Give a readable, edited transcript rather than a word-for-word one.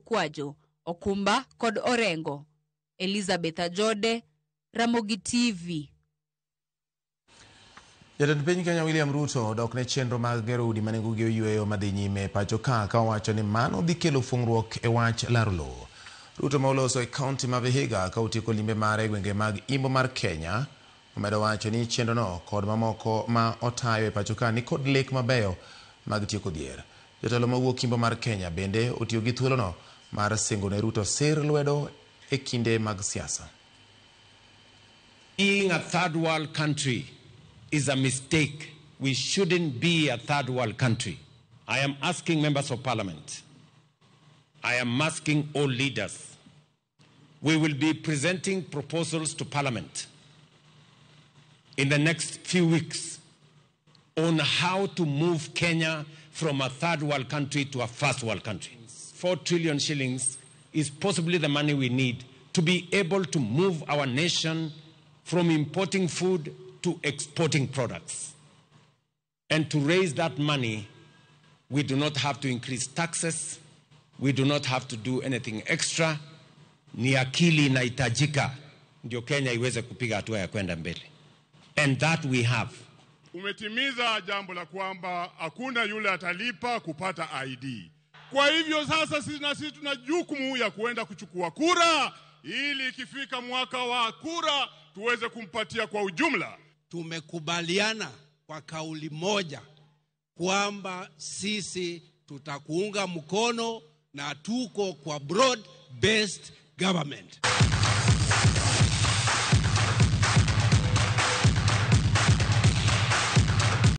Okwajo, Okumba kod Orengo. Elizabeth Ajode, Ramogi TV. Jatend piny Kenya William Ruto dok ne chenro mag gero udi manengogi oyueyo madhi nyime pacho ka owacho ni mano dhi kelo fungruok e wach laro lowo. Ruto ma oloso e kaunti ma Vihiga ka otieko limbe mare gwenge mag Imbo mar Kenya omedo wacho ni chenrono kod mamoko ma otayo e pacho ka ni kod lek mabeyo mag tieko dhier. Jotelo mawuok Imbo mar Kenya bende otiyo gi thuolono mar singo ne Ruto sir lwedo e kinde mag siasa. Being a third world country is a mistake. We shouldn't be a third world country. I am asking members of parliament. I am asking all leaders. We will be presenting proposals to parliament in the next few weeks on how to move Kenya from a third world country to a first world country. 4 trillion shillings is possibly the money we need to be able to move our nation from importing food to exporting products. And to raise that money, we do not have to increase taxes. We do not have to do anything extra. Ni akili inahitajika ndio Kenya iweze kupiga hatua ya kwenda mbele. And that we have. Umetimiza jambo la kwamba hakuna yule atalipa kupata ID. Kwa hivyo sasa sisi tuna jukumu ya kuenda kuchukua kura ili ikifika mwaka wa kura tuweze kumpatia kwa ujumla. Tumekubaliana kwa kauli moja kwamba sisi tutakuunga mkono na tuko kwa broad based government.